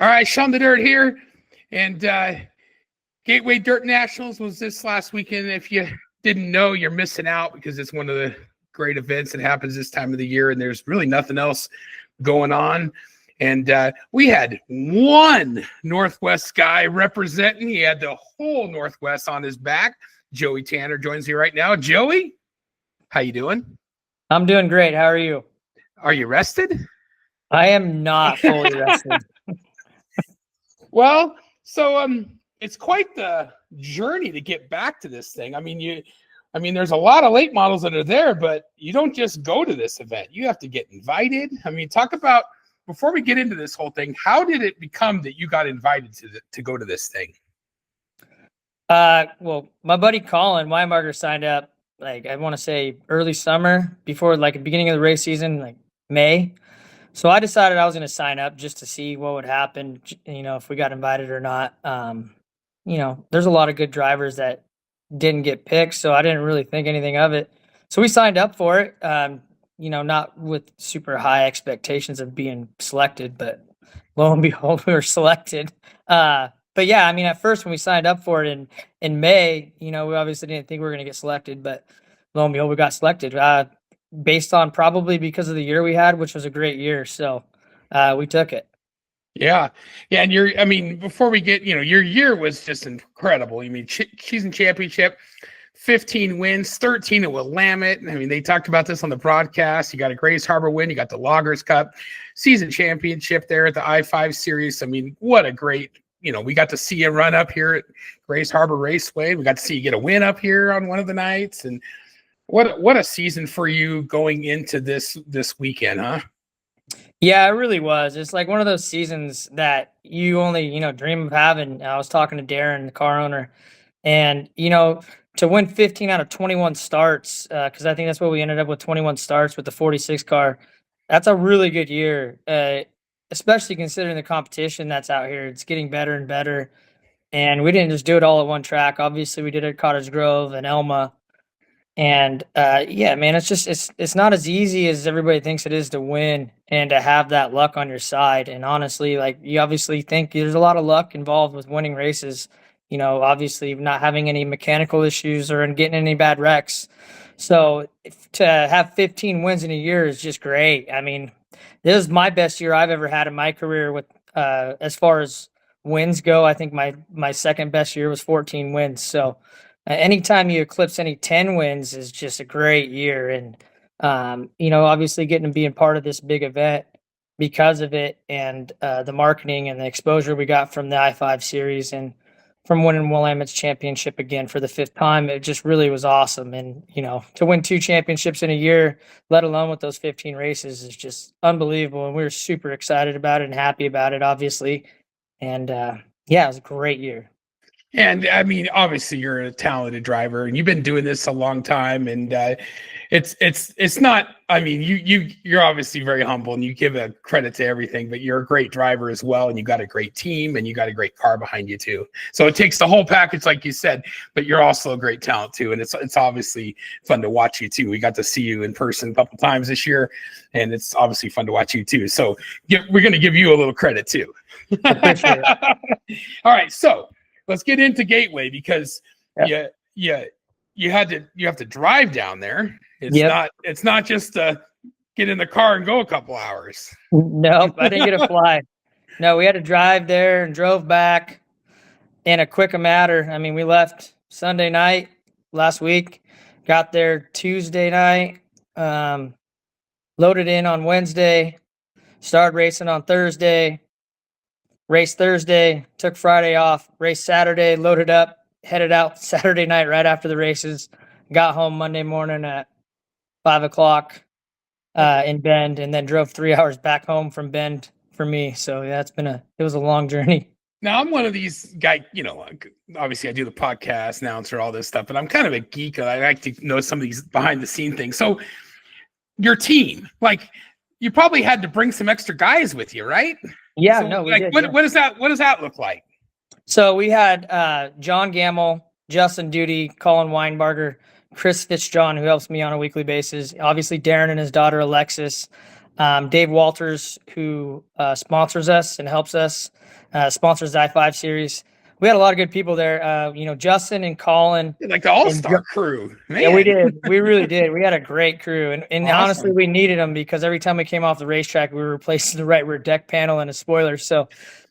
All right, Sean the Dirt here, and Gateway Dirt Nationals was this last weekend. If you didn't know, you're missing out because it's one of the great events that happens this time of the year, and there's really nothing else going on. And we had one Northwest guy representing. He had the whole Northwest on his back. Joey Tanner joins me right now. Joey, how you doing? I'm doing great. How are you? Are you rested? I am not fully rested. Well, so it's quite the journey to get back to this thing. I mean, there's a lot of late models that are there, but you don't just go to this event. You have to get invited. I mean, talk about, before we get into this whole thing, how did it become that you got invited to go to this thing? Well, my buddy Colin Weinbarger signed up, like, I want to say early summer, before like the beginning of the race season, like May. So I decided I was going to sign up just to see what would happen, if we got invited or not. There's a lot of good drivers that didn't get picked, so I didn't really think anything of it. So we signed up for it, not with super high expectations of being selected, but lo and behold, we were selected. But yeah, I mean, at first when we signed up for it in May, we obviously didn't think we were going to get selected, but lo and behold, we got selected. Based on probably because of the year we had, which was a great year. So we took it. Yeah. And before we get, your year was just incredible. Season championship, 15 wins, 13 at Willamette. I mean, they talked about this on the broadcast. You got a Grays Harbor win. You got the Loggers Cup season championship there at the I-5 series. I mean, what a great, we got to see you run up here at Grays Harbor Raceway. We got to see you get a win up here on one of the nights. And what a season for you going into this weekend, huh? Yeah, it really was. It's like one of those seasons that you only, dream of having. I was talking to Darren, the car owner, and, to win 15 out of 21 starts, because I think that's what we ended up with, 21 starts with the 46 car. That's a really good year, especially considering the competition that's out here. It's getting better and better. And we didn't just do it all at one track. Obviously, we did it at Cottage Grove and Elma. And yeah, man, it's not as easy as everybody thinks it is to win and to have that luck on your side. And honestly, like, you obviously think there's a lot of luck involved with winning races, obviously not having any mechanical issues or getting any bad wrecks. So to have 15 wins in a year is just great. I mean, this is my best year I've ever had in my career with as far as wins go. I think my second best year was 14 wins. So anytime you eclipse any 10 wins is just a great year. And, obviously getting to being part of this big event because of it, and the marketing and the exposure we got from the I-5 series and from winning Willamette's championship again for the 5th time, it just really was awesome. And, to win 2 championships in a year, let alone with those 15 races, is just unbelievable. And we were super excited about it and happy about it, obviously. And yeah, it was a great year. And I mean, obviously you're a talented driver and you've been doing this a long time, and it's not, I mean, you're obviously very humble and you give a credit to everything, but you're a great driver as well. And you got a great team and you got a great car behind you too. So it takes the whole package, like you said, but you're also a great talent too. And it's obviously fun to watch you too. We got to see you in person a couple times this year, and it's obviously fun to watch you too. So we're going to give you a little credit too. Appreciate it. All right. So let's get into Gateway, because you have to drive down there. It's not just get in the car and go a couple hours. Nope, I didn't get a fly. No, we had to drive there and drove back in a quick matter. I mean, we left Sunday night last week, got there Tuesday night, loaded in on Wednesday, started racing on Thursday, raced Thursday, took Friday off, raced Saturday, loaded up, headed out Saturday night right after the races, got home Monday morning at 5:00 in Bend, and then drove 3 hours back home from Bend for me. So yeah, it was a long journey. Now, I'm one of these guys, obviously I do the podcast, announcer, all this stuff, but I'm kind of a geek. I like to know some of these behind the scene things. So your team, like, you probably had to bring some extra guys with you, right? Yeah, so, no, we like, did. What does that look like? So we had John Gamble, Justin Duty, Colin Weinbarger, Chris Fitzjohn, who helps me on a weekly basis. Obviously, Darren and his daughter, Alexis. Dave Walters, who sponsors us and helps us, sponsors the I-5 series. We had a lot of good people there. Justin and Colin. Like the all-star crew, man. Yeah, we did. We really did. We had a great crew. And Awesome. Honestly, we needed them because every time we came off the racetrack, we were replacing the right rear deck panel and a spoiler. So,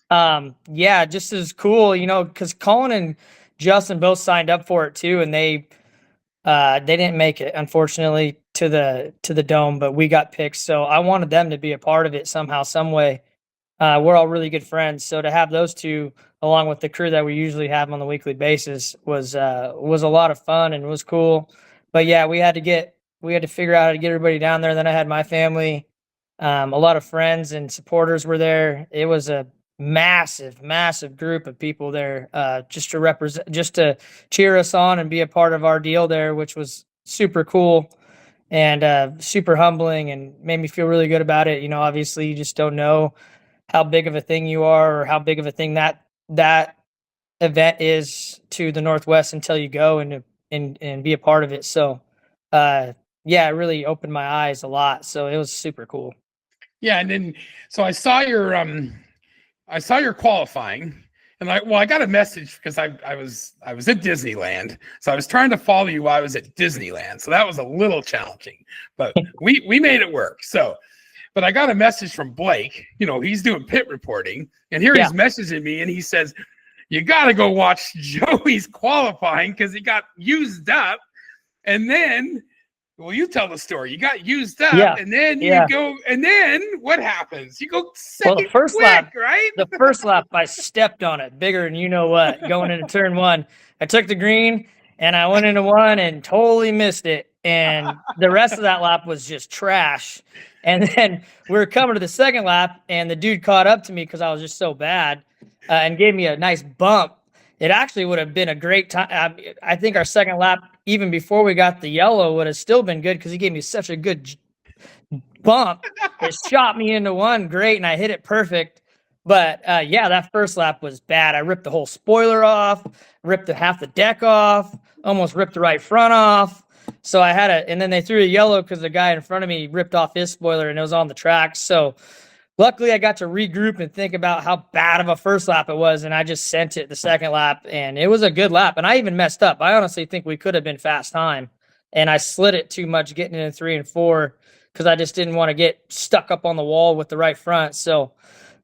just as cool, because Colin and Justin both signed up for it too, and they didn't make it, unfortunately, to the dome, but we got picked. So I wanted them to be a part of it somehow, some way. We're all really good friends, so to have those two along with the crew that we usually have on the weekly basis was a lot of fun and was cool. But yeah, we had to figure out how to get everybody down there. Then I had my family, a lot of friends and supporters were there. It was a massive group of people there, just to cheer us on and be a part of our deal there, which was super cool and super humbling and made me feel really good about it. Obviously you just don't know how big of a thing you are or how big of a thing that event is to the Northwest until you go and be a part of it. So, it really opened my eyes a lot. So it was super cool. Yeah. And then, so I saw your qualifying and I got a message because I was at Disneyland. So I was trying to follow you while I was at Disneyland. So that was a little challenging, but we made it work. So, but I got a message from Blake, he's doing pit reporting, and here he's messaging me and he says, you got to go watch Joey's qualifying because he got used up. And then, well, you tell the story. You got used up and then you go, and then what happens? You go second the first lap, right? The first lap, I stepped on it bigger than you know what, going into turn one. I took the green and I went into one and totally missed it. And the rest of that lap was just trash. And then we were coming to the second lap, and the dude caught up to me because I was just so bad and gave me a nice bump. It actually would have been a great time. I think our second lap, even before we got the yellow, would have still been good because he gave me such a good bump. It shot me into one great, and I hit it perfect. But that first lap was bad. I ripped the whole spoiler off, ripped half the deck off, almost ripped the right front off. So I had and then they threw a yellow because the guy in front of me ripped off his spoiler and it was on the track. So luckily I got to regroup and think about how bad of a first lap it was. And I just sent it the second lap, and it was a good lap. And I even messed up. I honestly think we could have been fast time, and I slid it too much getting in 3 and 4 because I just didn't want to get stuck up on the wall with the right front. So,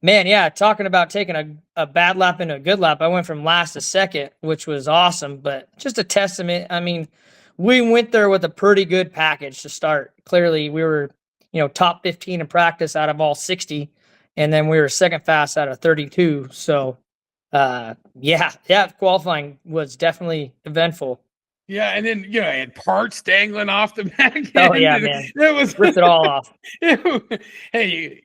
man, talking about taking a bad lap into a good lap, I went from last to second, which was awesome, but just a testament. I mean, we went there with a pretty good package to start. Clearly, we were, top 15 in practice out of all 60, and then we were second fast out of 32. So, qualifying was definitely eventful. Yeah, and then I had parts dangling off the back end. Oh yeah, man! It ripped it all off. Hey,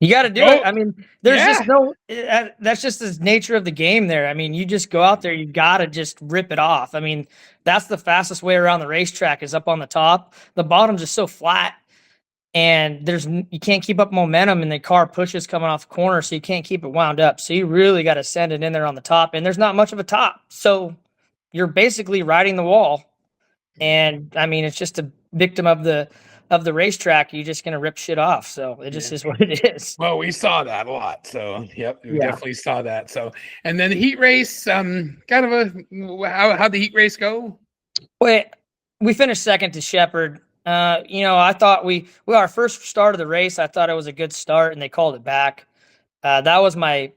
you got to do it. I mean, there's just no. That's just the nature of the game. There. I mean, you just go out there. You got to just rip it off. I mean, that's the fastest way around the racetrack is up on the top. The bottom's just so flat, and you can't keep up momentum, and the car pushes coming off the corner, so you can't keep it wound up. So you really got to send it in there on the top, and there's not much of a top, so you're basically riding the wall. And I mean, it's just a victim of the racetrack. You're just gonna rip shit off. So it just is what it is. Well, we saw that a lot. So we definitely saw that. So, and then the heat race, kind of how'd the heat race go? Wait, we finished second to Shepherd. I thought our first start of the race, I thought it was a good start, and they called it back. That was my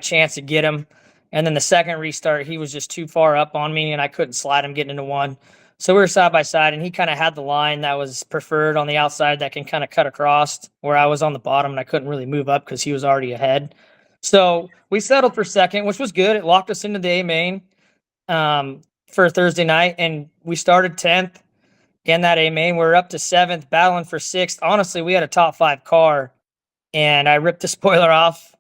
chance to get him. And then the second restart, he was just too far up on me, and I couldn't slide him getting into one. So we were side by side, and he kind of had the line that was preferred on the outside that can kind of cut across, where I was on the bottom and I couldn't really move up because he was already ahead. So we settled for second, which was good. It locked us into the A main for Thursday night, and we started 10th in that A main. We're up to 7th, battling for 6th. Honestly, we had a top 5 car, and I ripped the spoiler off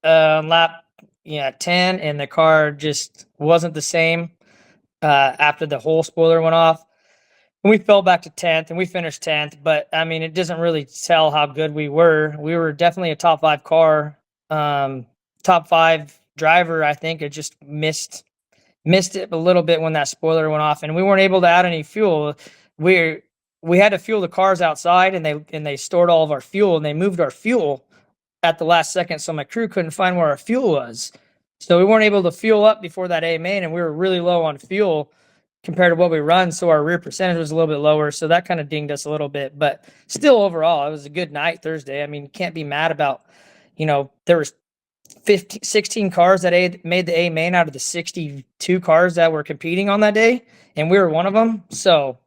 on lap 10, and the car just wasn't the same after the whole spoiler went off. And we fell back to 10th, and we finished 10th. But, I mean, it doesn't really tell how good we were. We were definitely a top 5 car. Top 5 driver, I think. It just missed it a little bit when that spoiler went off, and we weren't able to add any fuel. We we had to fuel the cars outside, and they stored all of our fuel, and they moved our fuel at the last second, so my crew couldn't find where our fuel was. So we weren't able to fuel up before that A main, and we were really low on fuel compared to what we run. So our rear percentage was a little bit lower. So that kind of dinged us a little bit, but still overall, it was a good night Thursday. I mean, you can't be mad about, there was 16 cars that made the A main out of the 62 cars that were competing on that day. And we were one of them. So,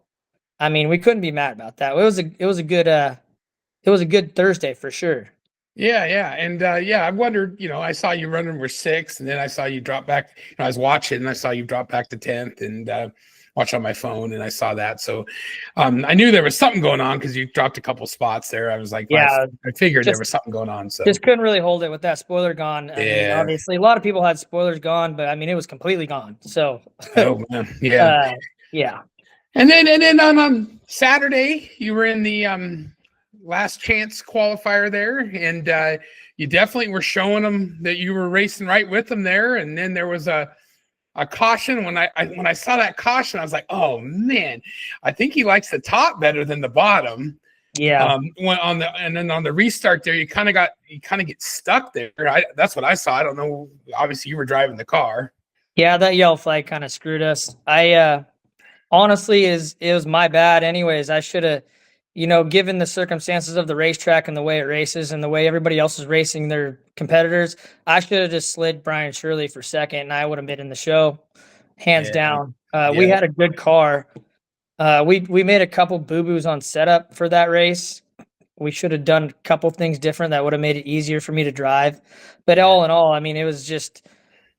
I mean, we couldn't be mad about that. It was a good Thursday for sure. Yeah. And I wondered, I saw you running for 6th, and then I saw you drop back. I was watching and I saw you drop back to 10th, and watch on my phone, and I saw that. So I knew there was something going on because you dropped a couple spots there. I was like, yeah, I figured there was something going on. So just couldn't really hold it with that spoiler gone. I mean, obviously a lot of people had spoilers gone, but I mean, it was completely gone. So oh man, yeah. Yeah. And then on Saturday, you were in the last chance qualifier there, and you definitely were showing them that you were racing right with them there. And then there was a caution. When I saw that caution, I was like, oh man, I think he likes the top better than the bottom. Yeah. And then on the restart there, you kind of get stuck there. That's what I saw. I don't know. Obviously, you were driving the car. Yeah, that yellow flag kind of screwed us. Honestly, it was my bad. Anyways, I should have, given the circumstances of the racetrack and the way it races and the way everybody else is racing their competitors, I should have just slid Brian Shirley for second, and I would have been in the show, hands down. We had a good car. We made a couple boo-boos on setup for that race. We should have done a couple things different that would have made it easier for me to drive. But all in all, I mean, it was just,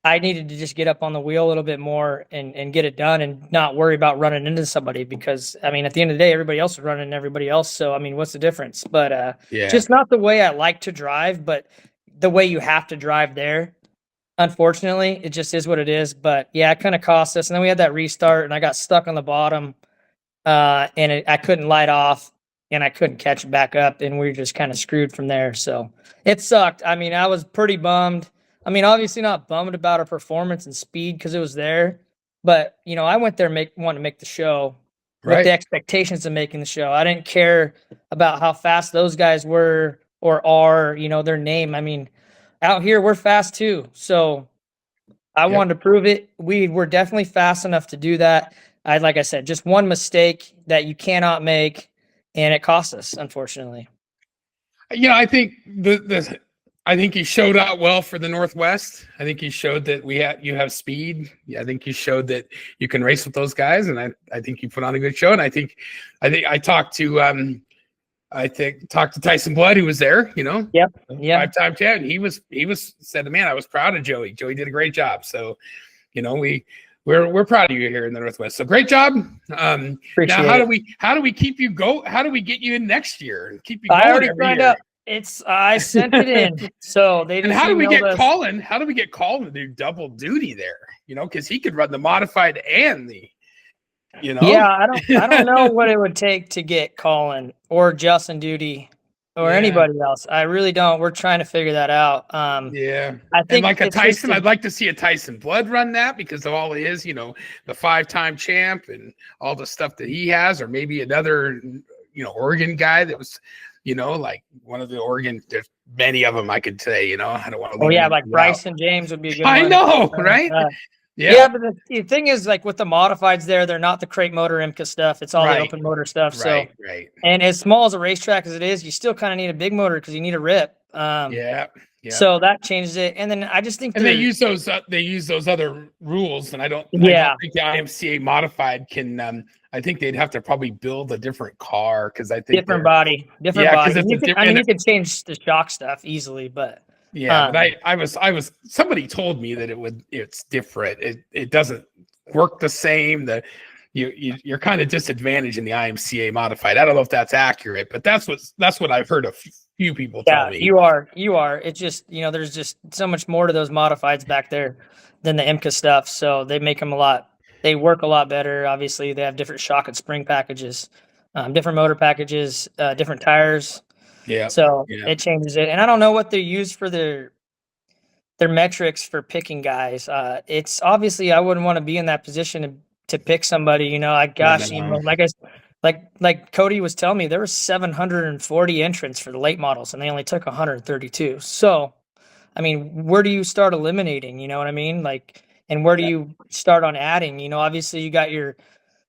I needed to just get up on the wheel a little bit more and get it done and not worry about running into somebody, because I mean, at the end of the day, everybody else is running everybody else. So, I mean, what's the difference? But just not the way I like to drive, but the way you have to drive there. Unfortunately, it just is what it is. But yeah, it kind of cost us. And then we had that restart, and I got stuck on the bottom, and I couldn't light off, and I couldn't catch it back up, and we were just kind of screwed from there. So it sucked. I mean, I was pretty bummed. I mean, obviously not bummed about our performance and speed because it was there, but I went there wanting to make the show with the expectations of making the show. I didn't care about how fast those guys were or are, their name. I mean, out here we're fast too, so I wanted to prove it. We were definitely fast enough to do that. Like I said, just one mistake that you cannot make, and it cost us, unfortunately. I think I think you showed out well for the Northwest. I think you showed that you have speed. I think you showed that you can race with those guys, and I think you put on a good show. And I think I talked to Tyson Blood, who was there. Yep. 5-time champ. He was said, man, I was proud of Joey. Joey did a great job. So, we're proud of you here in the Northwest. So great job. Now, how do we keep you go? How do we get you in next year and keep you going? I already signed up. I sent it in. So they just. And how do we get Colin? How do we get Colin to do double duty there? Because he could run the modified and the. Yeah, I don't know what it would take to get Colin or Justin Duty or anybody else. I really don't. We're trying to figure that out. I think like a Tyson. I'd like to see a Tyson Blood run that because of all his, the 5-time champ and all the stuff that he has, or maybe another, Oregon guy that was. Like one of the Oregon, there's many of them I could say, I don't want to. Oh yeah, like Bryson James would be a good one. I know, right? Yeah, but the thing is, like with the modifieds they're not the crate motor IMCA stuff. It's all the open motor stuff. Right. And as small as a racetrack as it is, you still kind of need a big motor because you need a rip. Yeah. So that changes it. And then I just think they use those other rules, and I don't think the IMCA modified can. I think they'd have to probably build a different car because I think different body. You could change the shock stuff easily, but but I was somebody told me that it's different. It doesn't work the same. You're kind of disadvantaged in the IMCA modified. I don't know if that's accurate, but that's what I've heard a few people tell me. You are. It's just there's just so much more to those modifieds back there than the IMCA stuff. So they make them they work a lot better. Obviously, they have different shock and spring packages, different motor packages, different tires. Yeah. So it changes it. And I don't know what they use for their metrics for picking guys. It's obviously I wouldn't want to be in that position to pick somebody. Like like Cody was telling me, there were 740 entrants for the late models, and they only took 132. So, I mean, where do you start eliminating? You know what I mean? Like, and where do you start on adding? You know, obviously you got your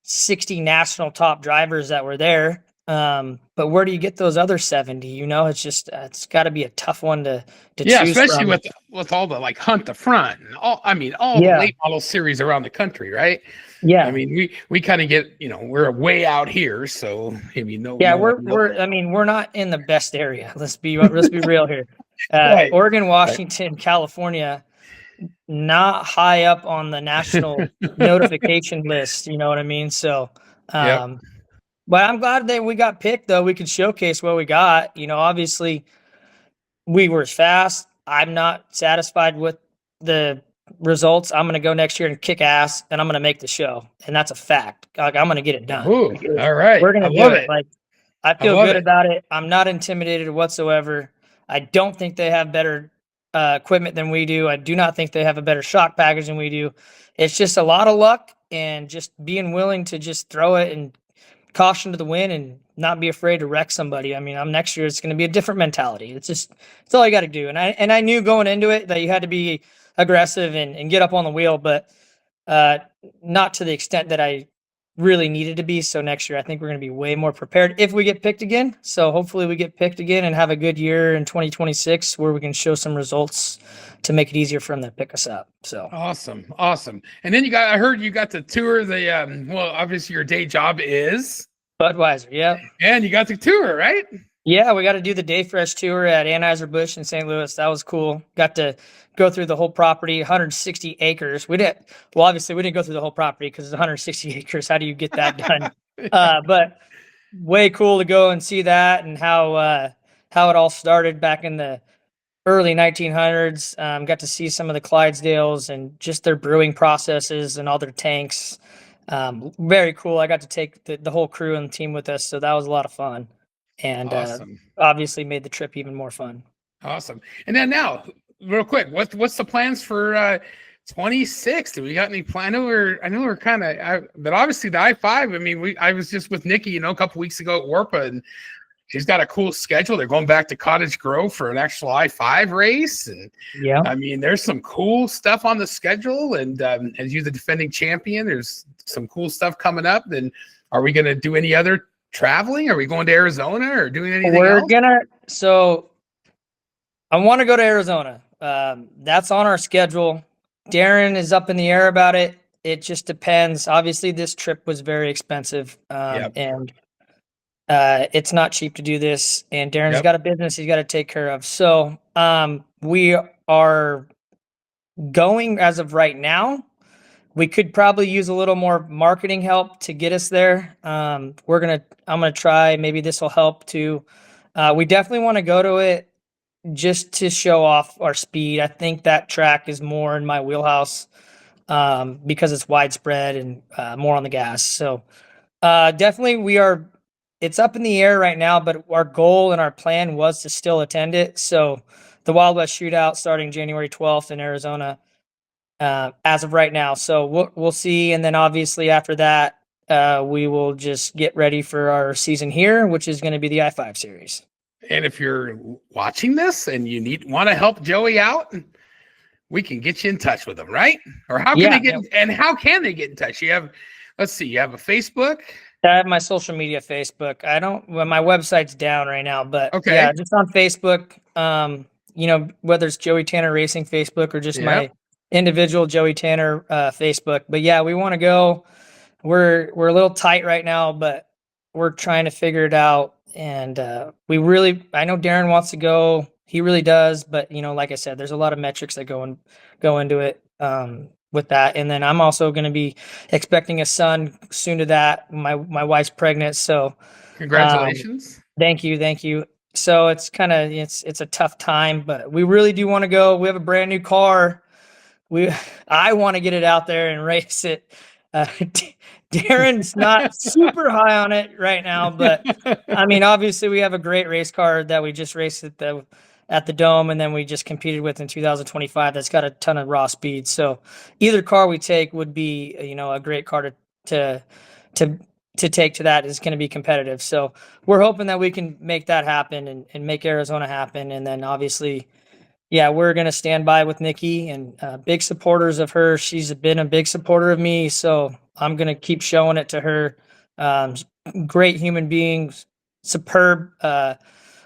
60 national top drivers that were there. But where do you get those other 70? You know, it's just it's got to be a tough one to Yeah, choose especially from. with all the like Hunt the Front and all the Yeah, late model series around the country, right? I yeah, mean, we kind of get, we're way out here, so I mean, yeah. no one We're I mean, we're not in the best area. Let's be real here. right, Oregon, right. Washington, California, not high up on the national notification list. You know what I mean? So, Yep. um, but I'm glad that we got picked, though. We could showcase what we got. You know, obviously we were fast. I'm not satisfied with the results. I'm going to go next year and kick ass, and I'm going to make the show, and that's a fact. Like, I'm going to get it done. Ooh, all right. We're going I to do love it. it. Like, I I feel love good it. about it. I'm not intimidated whatsoever. I don't think they have better equipment than we do. I do not think they have a better shock package than we do. It's just a lot of luck and just being willing to just throw it and caution to the wind and not be afraid to wreck somebody. I mean, I'm next year it's going to be a different mentality. It's all you got to do. And I knew going into it that you had to be aggressive and get up on the wheel, but uh, not to the extent that I really needed to be. So next year, I think we're going to be way more prepared if we get picked again. So hopefully we get picked again and have a good year in 2026 where we can show some results to make it easier for them to pick us up. So Awesome, awesome. And then I heard you got to tour the well, obviously your day job is, Budweiser, yeah. and you got to tour, right? Yeah, we got to do the Day Fresh tour at Anheuser-Busch in St. Louis. That was cool. Got to go through the whole property, 160 acres. Well, obviously we didn't go through the whole property because it's 160 acres. How do you get that done? But way cool to go and see that and how it all started back in the early 1900s. Got to see some of the Clydesdales and just their brewing processes and all their tanks. Very cool. I got to take the whole crew and team with us, so that was a lot of fun, and Awesome, obviously made the trip even more fun. awesome. And then now, real quick, what's the plans for 26? Do we got any plan? I know we're kind of, but obviously the I-5. I mean, I was just with Nikki, a couple weeks ago at Warpa, and she's got a cool schedule. They're going back to Cottage Grove for an actual I-5 race. And Yeah. I mean, there's some cool stuff on the schedule. And as you're the defending champion, there's some cool stuff coming up. Then are we going to do any other traveling? Are we going to Arizona or doing anything else? So I want to go to Arizona. That's on our schedule. Darren is up in the air about it. It just depends. Obviously, this trip was very expensive, Yep. and it's not cheap to do this. And Darren's Yep. got a business he's got to take care of. So we are going as of right now. We could probably use a little more marketing help to get us there. I'm gonna try. Maybe this will help too. We definitely want to go to it just to show off our speed. I think that track is more in my wheelhouse because it's widespread and more on the gas. So definitely it's up in the air right now, but our goal and our plan was to still attend it. So the Wild West Shootout starting January 12th in Arizona as of right now. So we'll see. And then obviously after that, we will just get ready for our season here, which is going to be the I-5 series. And if you're watching this and you want to help Joey out, we can get you in touch with him, right? Or how can they get how can they get in touch? You have a Facebook. I have my social media Facebook. My website's down right now, but Okay. yeah, just on Facebook. Whether it's Joey Tanner Racing Facebook or just my individual Joey Tanner Facebook. But yeah, we want to go. We're a little tight right now, but we're trying to figure it out. And I know Darren wants to go. He really does, but like I said, there's a lot of metrics that go into it with that. And then I'm also going to be expecting a son soon to that. My wife's pregnant, so congratulations. Thank you. So it's it's a tough time, but we really do want to go. We have a brand new car. I want to get it out there and race it. Darren's not super high on it right now, but I mean, obviously we have a great race car that we just raced at the Dome, and then we just competed with in 2025. That's got a ton of raw speed. So either car we take would be, a great car to to take to that is going to be competitive. So we're hoping that we can make that happen and make Arizona happen. And then obviously, yeah, we're going to stand by with Nikki and big supporters of her. She's been a big supporter of me. So I'm going to keep showing it to her. Great human being, superb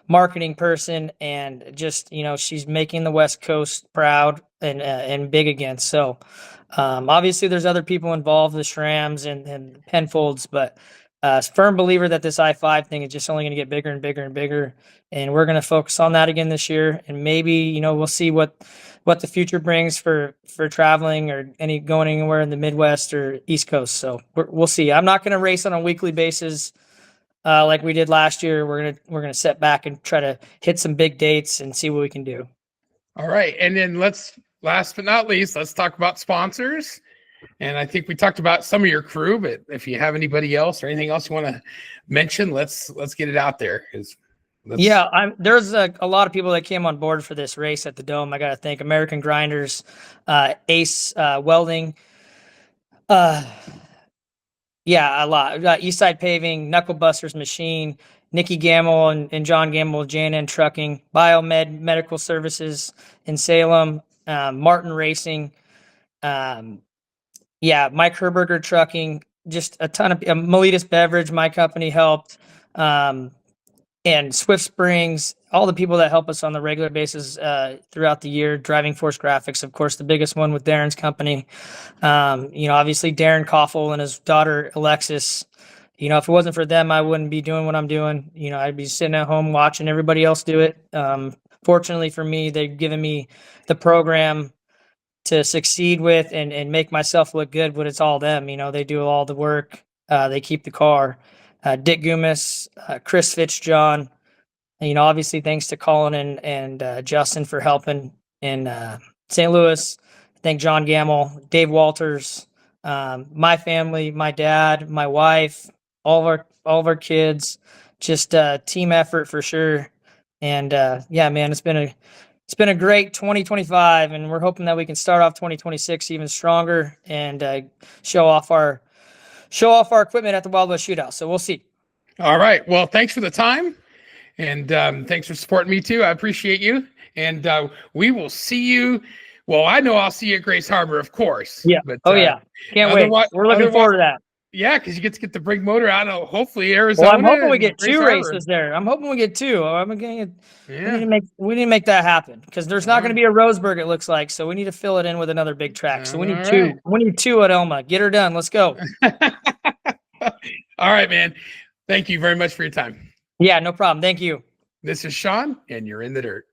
marketing person, and just, she's making the West Coast proud and big again. So obviously there's other people involved, the Shrams and Penfolds, but firm believer that this I-5 thing is just only going to get bigger and bigger and bigger. And we're going to focus on that again this year. And maybe, we'll see what the future brings for traveling or going anywhere in the Midwest or East Coast. So we'll see. I'm not going to race on a weekly basis like we did last year. We're gonna set back and try to hit some big dates and see what we can do. All right, and then last but not least, let's talk about sponsors. And I think we talked about some of your crew, but if you have anybody else or anything else you want to mention, let's get it out there. There's a lot of people that came on board for this race at the Dome. I got to thank American Grinders, Ace Welding, a lot. Eastside Paving, Knuckle Busters Machine, Nikki Gamble and John Gamble, J&N Trucking, Biomed Medical Services in Salem, Martin Racing, Mike Herberger Trucking, just a ton of Miletus Beverage, my company helped, and Swift Springs, all the people that help us on the regular basis throughout the year. Driving Force Graphics, of course, the biggest one with Darren's company. Obviously Darren Koffel and his daughter Alexis. If it wasn't for them, I wouldn't be doing what I'm doing. I'd be sitting at home watching everybody else do it. Fortunately for me, they've given me the program to succeed with and make myself look good, but it's all them. They do all the work. They keep the car. Dick Gumas, Chris Fitzjohn, obviously thanks to Colin and Justin for helping in St. Louis. Thank John Gamble, Dave Walters, my family, my dad, my wife, all of our kids. Just a team effort for sure. And man, it's been a great 2025, and we're hoping that we can start off 2026 even stronger and show off our equipment at the Wild West Shootout. So we'll see. All right. Well, thanks for the time, and thanks for supporting me too. I appreciate you, and we will see you. Well, I know I'll see you at Grace Harbor, of course. Yeah. But, can't wait. We're looking forward to that. Yeah, because you get to get the brig motor out of hopefully Arizona. Well, I'm hoping we get two races there. I'm hoping we get two. We need to make that happen because there's not going to be a Roseburg, it looks like. So we need to fill it in with another big track. So we need two. Right. We need two at Elma. Get her done. Let's go. All right, man. Thank you very much for your time. Yeah, no problem. Thank you. This is Sean, and you're in the dirt.